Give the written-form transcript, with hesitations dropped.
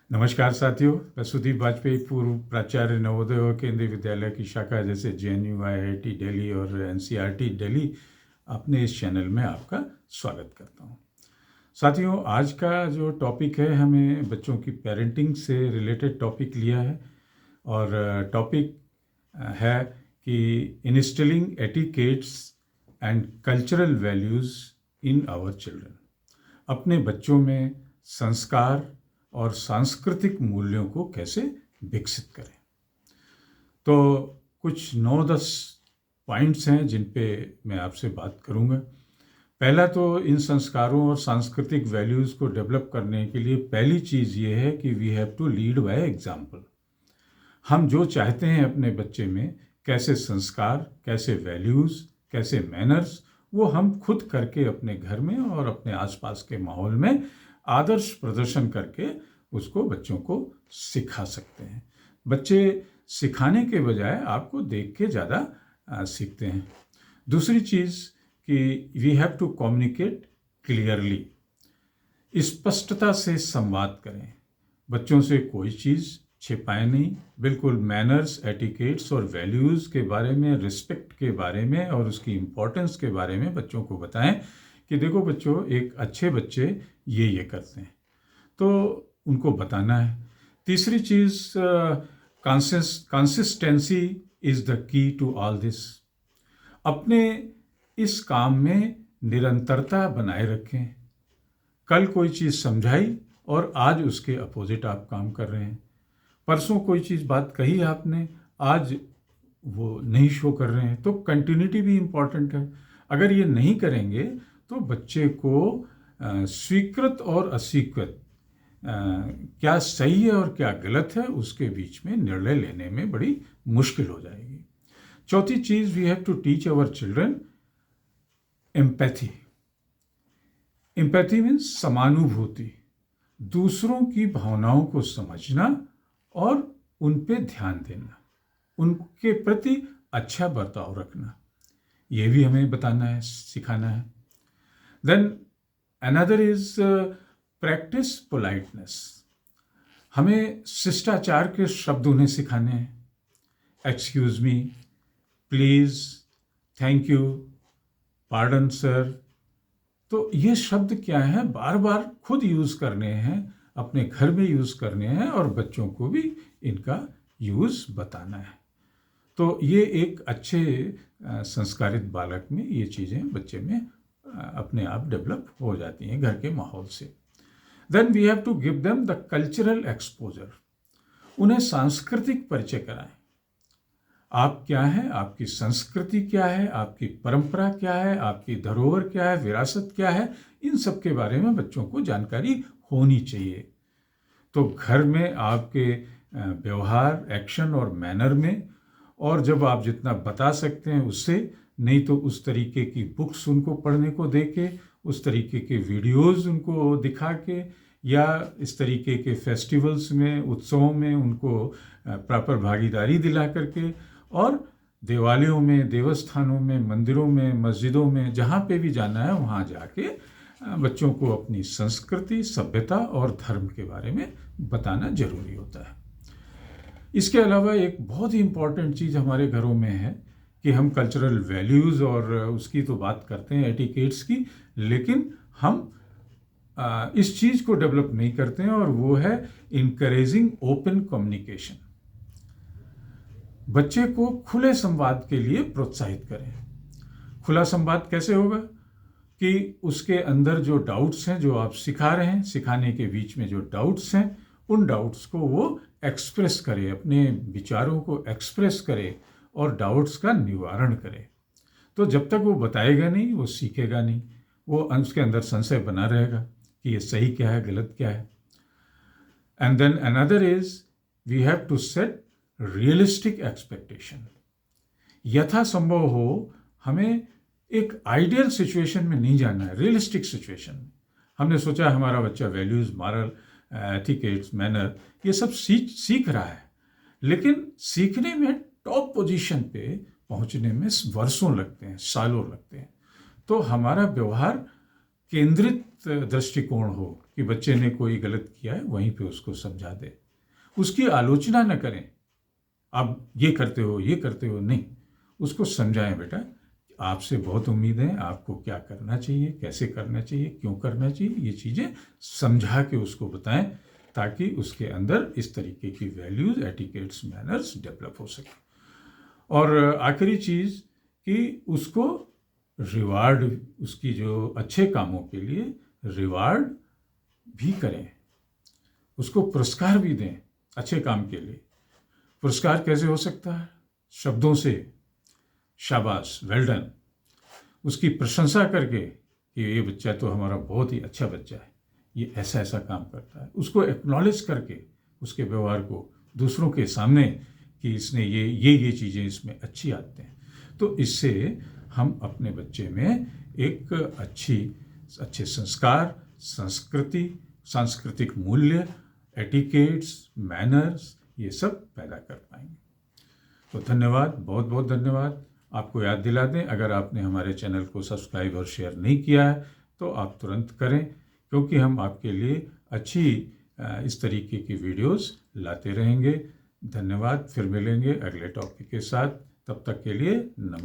नमस्कार साथियों, मैं सुदीप वाजपेयी, पूर्व प्राचार्य नवोदय व केंद्रीय विद्यालय की शाखा जैसे JNU, IIT दिल्ली और NCERT दिल्ली अपने इस चैनल में आपका स्वागत करता हूं। साथियों, आज का जो टॉपिक है, हमें बच्चों की पेरेंटिंग से रिलेटेड टॉपिक लिया है और टॉपिक है कि instilling etiquettes and cultural values in our children. अपने बच्चों में संस्कार और सांस्कृतिक मूल्यों को कैसे विकसित करें। तो कुछ 9-10 पॉइंट्स हैं जिन पे मैं आपसे बात करूंगा। पहला तो इन संस्कारों और सांस्कृतिक वैल्यूज़ को डेवलप करने के लिए पहली चीज़ ये है कि we have to lead by example. हम जो चाहते हैं अपने बच्चे में कैसे संस्कार, कैसे वैल्यूज़, कैसे मैनर्स, वो हम खुद करके अपने घर में और अपने आसपास के माहौल में आदर्श प्रदर्शन करके उसको बच्चों को सिखा सकते हैं। बच्चे सिखाने के बजाय आपको देख के ज़्यादा सीखते हैं। दूसरी चीज़ कि we have to communicate clearly, स्पष्टता से संवाद करें। बच्चों से कोई चीज़ छिपाए नहीं, बिल्कुल मैनर्स, एटिकेट्स और वैल्यूज़ के बारे में, रिस्पेक्ट के बारे में और उसकी इम्पोर्टेंस के बारे में बच्चों को बताएं कि देखो बच्चों, एक अच्छे बच्चे ये करते हैं, तो उनको बताना है। तीसरी चीज़, consistency is the key to all this. अपने इस काम में निरंतरता बनाए रखें। कल कोई चीज़ समझाई और आज उसके अपोजिट आप काम कर रहे हैं। परसों कोई चीज़ बात कही आपने, आज वो नहीं शो कर रहे हैं, तो कंटिन्यूटी भी इम्पॉर्टेंट है। अगर ये नहीं करेंगे तो बच्चे को स्वीकृत और अस्वीकृत, क्या सही है और क्या गलत है, उसके बीच में निर्णय लेने में बड़ी मुश्किल हो जाएगी। चौथी चीज़, we have to teach our children empathy. Empathy means समानुभूति, दूसरों की भावनाओं को समझना और उन पे ध्यान देना, उनके प्रति अच्छा बर्ताव रखना। ये भी हमें बताना है, सिखाना है। Then another is practice politeness. हमें शिष्टाचार के शब्द उन्हें सिखाने हैं। Excuse me, please, thank you, pardon sir. तो ये शब्द क्या है, बार बार खुद यूज़ करने हैं, अपने घर में यूज़ करने हैं और बच्चों को भी इनका यूज़ बताना है। तो ये एक अच्छे संस्कारित बालक में ये चीज़ें बच्चे में अपने आप डेवलप हो जाती हैं घर के माहौल से। Then we have to give them the cultural exposure. उन्हें सांस्कृतिक परिचय कराएं। आप क्या हैं, आपकी संस्कृति क्या है, आपकी परंपरा क्या है, आपकी धरोहर क्या है, विरासत क्या है, इन सब के बारे में बच्चों को जानकारी होनी चाहिए। तो घर में आपके व्यवहार, एक्शन और मैनर में, और जब आप जितना बता सकते हैं उससे, नहीं तो उस तरीके की बुक्स उनको पढ़ने को दे के, उस तरीके के वीडियोज़ उनको दिखा के, या इस तरीके के फेस्टिवल्स में, उत्सवों में उनको प्रॉपर भागीदारी दिला करके, और देवालयों में, देवस्थानों में, मंदिरों में, मस्जिदों में, जहाँ पे भी जाना है वहाँ जाके बच्चों को अपनी संस्कृति, सभ्यता और धर्म के बारे में बताना जरूरी होता है। इसके अलावा एक बहुत ही इम्पॉर्टेंट चीज़ हमारे घरों में है कि हम कल्चरल वैल्यूज़ और उसकी तो बात करते हैं, एटिकेट्स की, लेकिन हम इस चीज़ को डेवलप नहीं करते हैं, और वो है इनकरेजिंग ओपन कम्युनिकेशन। बच्चे को खुले संवाद के लिए प्रोत्साहित करें। खुला संवाद कैसे होगा कि उसके अंदर जो डाउट्स हैं, जो आप सिखा रहे हैं, सिखाने के बीच में जो डाउट्स हैं, उन डाउट्स को वो एक्सप्रेस करे, अपने विचारों को एक्सप्रेस करे और डाउट्स का निवारण करे। तो जब तक वो बताएगा नहीं, वो सीखेगा नहीं, वो उसके अंदर संशय बना रहेगा कि ये सही क्या है, गलत क्या है। And then another is we have to set realistic expectation. यथासंभव हो हमें एक आइडियल सिचुएशन में नहीं जाना है, रियलिस्टिक सिचुएशन में। हमने सोचा हमारा बच्चा वैल्यूज़, मॉरल, एथिकेट्स, मैनर ये सब सीख रहा है, लेकिन सीखने में टॉप पोजीशन पे पहुंचने में वर्षों लगते हैं, सालों लगते हैं। तो हमारा व्यवहार केंद्रित दृष्टिकोण हो कि बच्चे ने कोई गलत किया है, वहीं पे उसको समझा दे। उसकी आलोचना न करें, आप ये करते हो, नहीं। उसको समझाएं, बेटा आपसे बहुत उम्मीद है, आपको क्या करना चाहिए, कैसे करना चाहिए, क्यों करना चाहिए, ये चीज़ें समझा के उसको बताएं, ताकि उसके अंदर इस तरीके की वैल्यूज़, एटिकेट्स, मैनर्स डेवलप हो सके। और आखिरी चीज़ कि उसको रिवार्ड, उसकी जो अच्छे कामों के लिए रिवार्ड भी करें, उसको पुरस्कार भी दें अच्छे काम के लिए। पुरस्कार कैसे हो सकता है? शब्दों से, शाबाश, वेल डन, उसकी प्रशंसा करके कि ये बच्चा तो हमारा बहुत ही अच्छा बच्चा है, ये ऐसा ऐसा काम करता है। उसको एक्नॉलेज करके उसके व्यवहार को दूसरों के सामने कि इसने ये चीज़ें इसमें अच्छी आदतें हैं, तो इससे हम अपने बच्चे में एक अच्छे संस्कार, संस्कृति, सांस्कृतिक मूल्य, एटिकेट्स, मैनर्स, ये सब पैदा कर पाएंगे। तो धन्यवाद, बहुत बहुत धन्यवाद। आपको याद दिला दें, अगर आपने हमारे चैनल को सब्सक्राइब और शेयर नहीं किया है तो आप तुरंत करें, क्योंकि हम आपके लिए अच्छी इस तरीके की वीडियोस लाते रहेंगे। धन्यवाद, फिर मिलेंगे अगले टॉपिक के साथ। तब तक के लिए नमस्कार।